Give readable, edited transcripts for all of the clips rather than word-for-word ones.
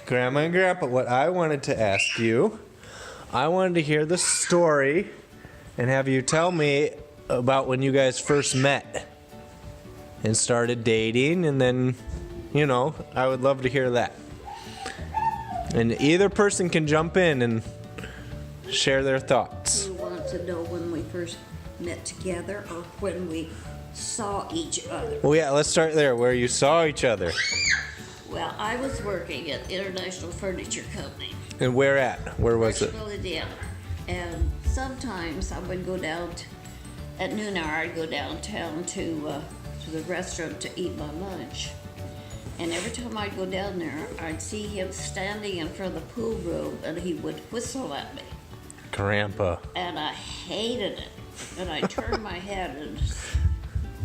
Grandma and Grandpa, what I wanted to ask you, I wanted to hear the story and have you tell me about when you guys first met and started dating, and then, I would love to hear that. And either person can jump in and share their thoughts. You want to know when we first met together or when we saw each other? Well, yeah, let's start there, where you saw each other. Well, I was working at International Furniture Company. And where at? Where was it? Rushville, Indiana. And sometimes I would go down, at noon hour, I'd go downtown to the restaurant to eat my lunch. And every time I'd go down there, I'd see him standing in front of the pool room and he would whistle at me. Grandpa. And I hated it. And I turned my head and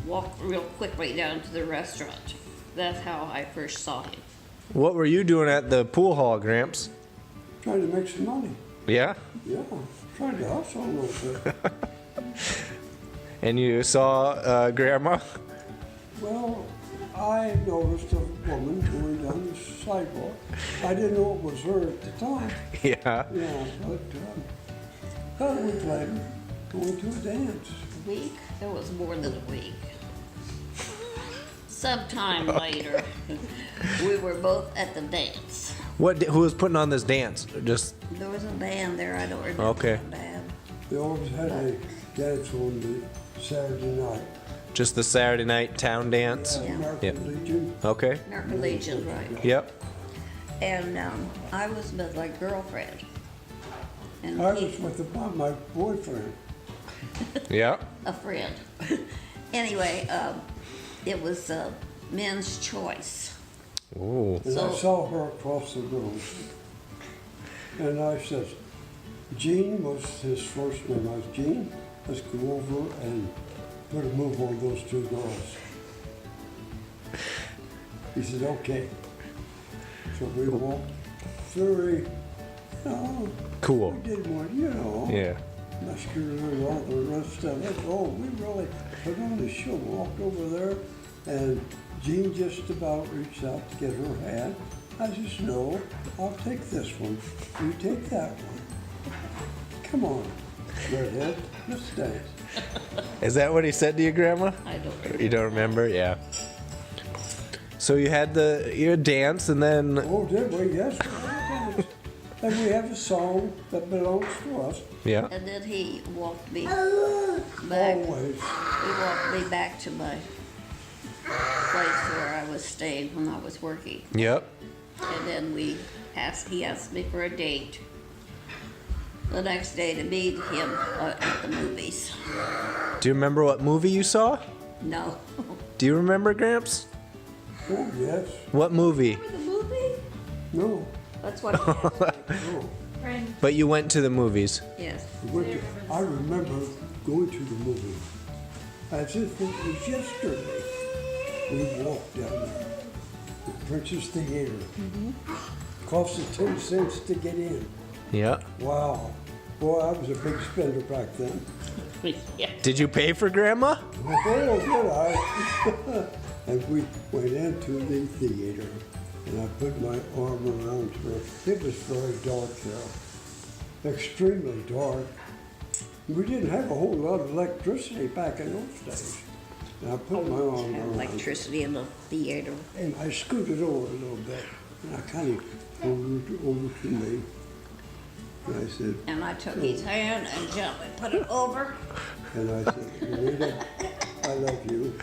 walked real quickly down to the restaurant. That's how I first saw him. What were you doing at the pool hall, Gramps? Trying to make some money. Yeah? Yeah, trying to hustle a little bit. And you saw Grandma? Well, I noticed a woman going down the sidewalk. I didn't know it was her at the time. Yeah. Yeah, but about a week later, going to a dance. A week? It was more than a week. Sometime later, we were both at the dance. Who was putting on this dance? Just There was a band there, I don't remember Okay. the band. They always had a dance on the Saturday night. just the Saturday night town dance? Yeah. American Legion. Okay. American Legion, right. Yep. And I was with my girlfriend. And I he- was with my boyfriend. Yep. a friend. Anyway, it was men's choice. Ooh. And I saw her across the room. And I said, Gene was his first name. I was Gene, let's go over and put a move on those two girls. He said, okay. So we walked very, Cool. we did one, Yeah. muscular and all the rest of it. Oh, we really put on the show. Walked over there, and Jean just about reached out to get her hand. I says, no, I'll take this one. You take that one. Come on, redhead, let's dance. Is that what he said to you, Grandma? I don't remember. You don't remember? Yeah. So you had your dance, and then Oh, did we? Yes, we had a dance. And we have a song that belongs to us. yeah. And then he walked me back. Always. He walked me back to my place where I was staying when I was working. Yep. And then he asked me for a date the next day to meet him at the movies. Do you remember what movie you saw? No. Do you remember, Gramps? Oh, yes. What movie? The movie? No. That's what he asked. No. But you went to the movies. Yes. I remember going to the movie. As if it was yesterday. We walked down there. The Princess Theater. Cost us 10 cents to get in. Yeah. Wow. Boy, I was a big spender back then. Yeah. Did you pay for Grandma? Oh, did I? And we went into the theater, and I put my arm around her. It was very dark there, extremely dark. We didn't have a whole lot of electricity back in those days. And I put my arm Had around her, electricity in the theater. and I scooted over a little bit, and I kind of pulled her over to me. And I said, And I took his hand and gently put it over. and I said, Rita, I love you.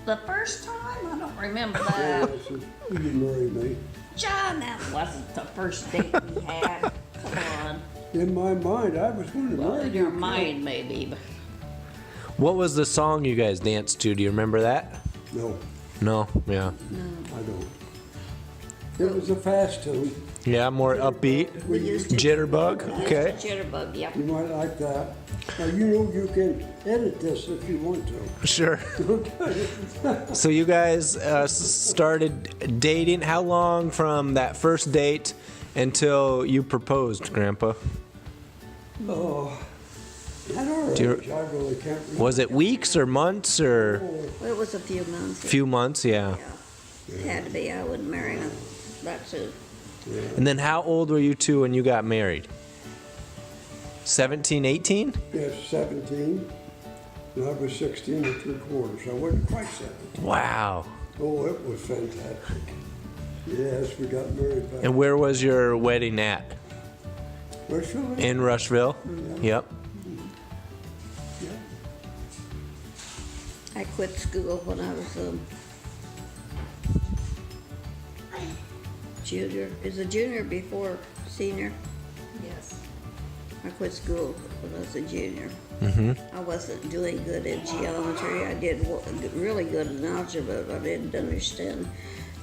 The first time? I don't remember And that. I said, will you marry me? John, that wasn't the first date we had. Come on. In my mind, I was going to Well, marry in you. your mind, maybe. But What was the song you guys danced to? Do you remember that? No, No. Yeah. I don't. It was a fast tune. Yeah, more upbeat. we used to. Jitterbug. we used Okay. to Jitterbug, yep. You might like that. Now, you can edit this if you want to. Sure. So you guys started dating. How long from that first date until you proposed, Grandpa? Oh, at our Do you- age, I really can't remember. Was it weeks or months or Well, it was a few months. few months? Yeah. Yeah. It had to be. I wouldn't marry him that soon. Yeah. And then how old were you two when you got married? 17, 18? Yes, 17, and I was 16 and 3/4. I wasn't quite 17. Wow. Oh, it was fantastic. Yes, we got married back And where was your wedding at? Rushville. In Rushville? Yep. Yeah. I quit school when I was junior. Is a junior before senior? Yes. I quit school when I was a junior. I wasn't doing good in geometry. I did really good in algebra, but I didn't understand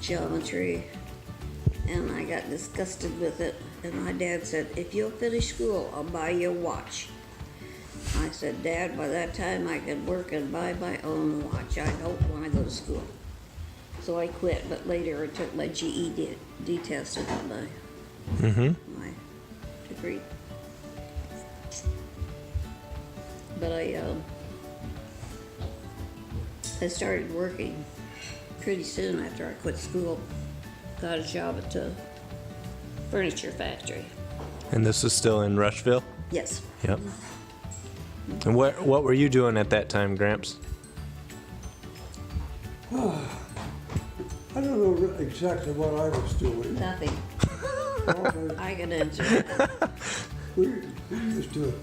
geometry. And I got disgusted with it. And my dad said, if you'll finish school, I'll buy you a watch. I said, Dad, by that time I could work and buy my own watch. I don't want to go to school. So I quit, but later I took my GED test and got my degree. But I started working pretty soon after I quit school. Got a job at a furniture factory. And this is still in Rushville? Yes. Yep. And what were you doing at that time, Gramps? I don't know exactly what I was doing. Nothing. Well, I can answer that. we used to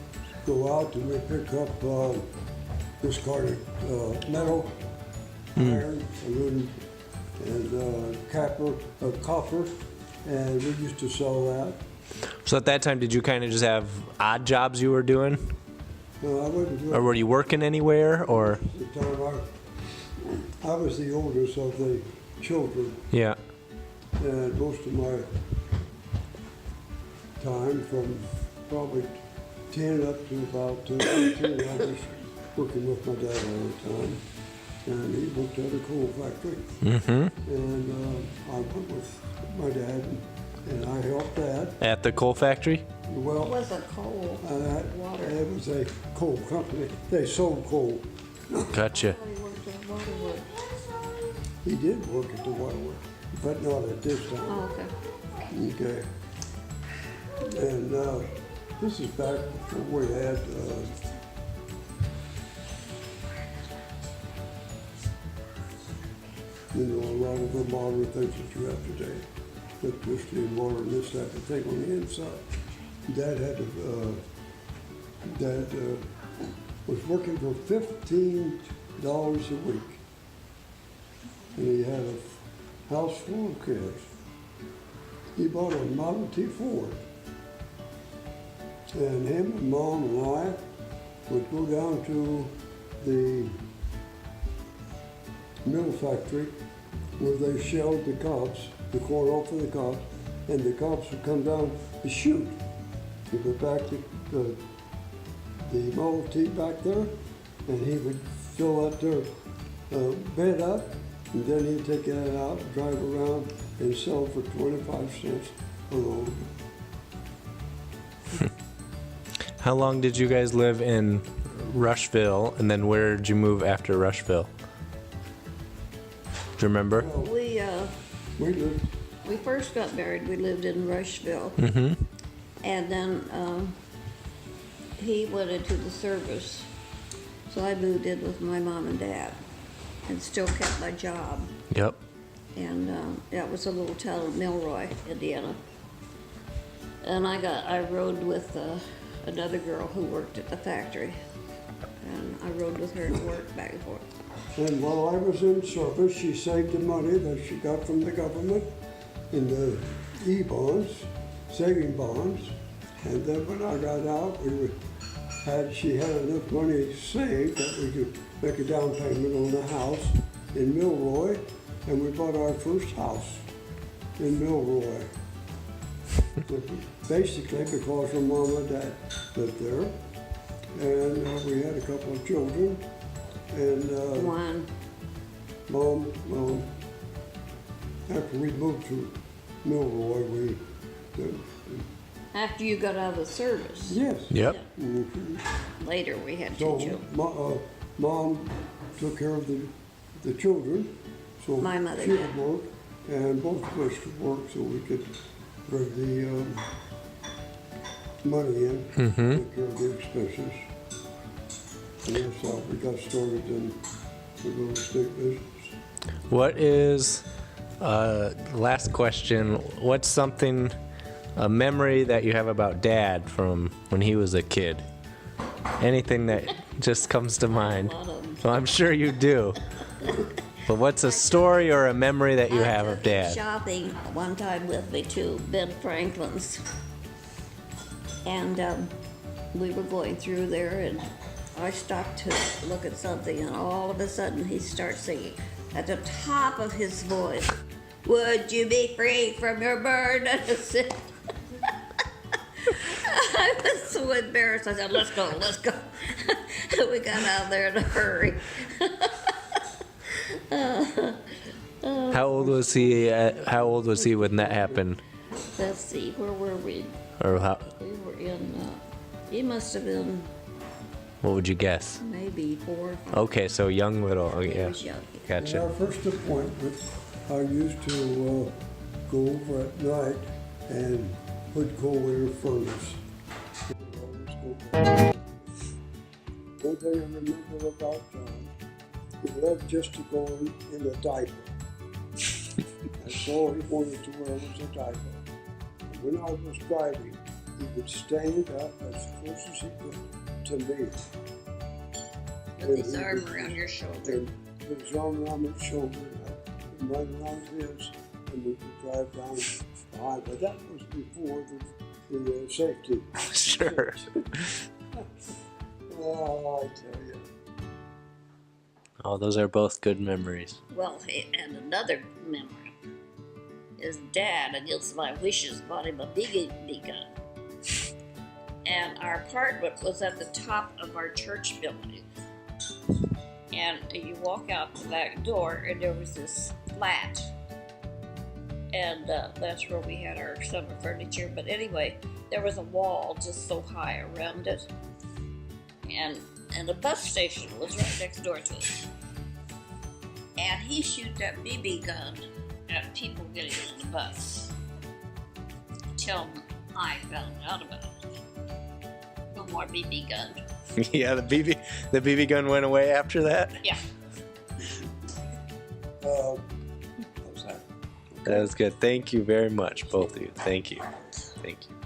go out and we pick up discarded metal, iron, aluminum, and copper, and we used to sell that. So at that time, did you kind of just have odd jobs you were doing? No, I wasn't doing Or were you working anywhere, or? the time I was the oldest of the children, Yeah. and most of my time, from probably 10 up to about 18, I was working with my dad all the time. And he worked at a coal factory. And I went with my dad, and I helped Dad. At the coal factory? It Well, wasn't coal. Water. it was a coal company. They sold coal. Gotcha. I worked at Waterwood. He did work at the waterworks, but not at this time. Oh, okay. Okay. And this is back before we had a lot of the modern things that you have today, electricity and water and this type of thing on the inside. Dad had was working for $15 a week, and he had a house full of kids. He bought a Model T Ford, and him and Mom and I would go down to the mill factory where they shelled the cobs, the corn off of the cobs, and the cobs would come down the chute. He put back the Model T back there, and he would fill that there bed up, and then he'd take that out, drive around, and sell for 25 cents a load. How long did you guys live in Rushville, and then where did you move after Rushville? Do you remember? Well, We we lived, we first got married. We lived in Rushville, and then he went into the service, so I moved in with my mom and dad, and still kept my job. Yep. And that was a little town of Milroy, Indiana. And I rode with another girl who worked at the factory, and I rode with her to work back and forth. and while I was in service, she saved the money that she got from the government in the E-bonds, saving bonds. And then when I got out, she had enough money saved that we could make a down payment on the house in Milroy, and we bought our first house in Milroy. Basically because her mom and dad lived there, and we had a couple of children, and One. Mom, after we moved to Milroy, After you got out of the service. yes. Yep. Later we had two So children. Mom took care of the children, so My mother she did. would work, and both of us could work, so we could for the money in, take care of the expenses. And that's how we got started in the real estate business. What is, last question, what's something, a memory that you have about Dad from when he was a kid? Anything that just comes to mind? A lot of them. Well, I'm sure you do. But what's a story or a memory that you have I of took him Dad? shopping one time with me to Ben Franklin's. And we were going through there, and I stopped to look at something, and all of a sudden he starts singing at the top of his voice, "Would you be free from your burden?" I was so embarrassed. I said, "Let's go, let's go." We got out there in a hurry. How old was he? How old was he when that happened? Let's see, where were we? Or how? We were in, he must have been What would you guess? maybe 4 or 5. Okay, so young little. Oh, He yeah. was young. In Gotcha. our first appointment, I used to go over at night and put coal in the furnace. One thing I remember about John, he loved just to go in a diaper. That's all he wanted to wear was a diaper. And when I was driving, he would stand up as close as he could to me. With his arm around your shoulder. And put his arm around my shoulder, and I put mine around his, and we would drive down behind. But that was before the safety. Sure. Oh, I tell you. Oh, those are both good memories. Well, and another memory. His dad, against my wishes, bought him a BB gun. And our apartment was at the top of our church building. And you walk out the back door, and there was this flat. And that's where we had our summer furniture. But anyway, there was a wall just so high around it. And the bus station was right next door to us. And he shoot that BB gun at people getting on the bus. Till I found out about it. No more BB gun. Yeah, the BB gun went away after that. Yeah. What was that? That was good. Thank you very much, both of you. Thank you. Thank you.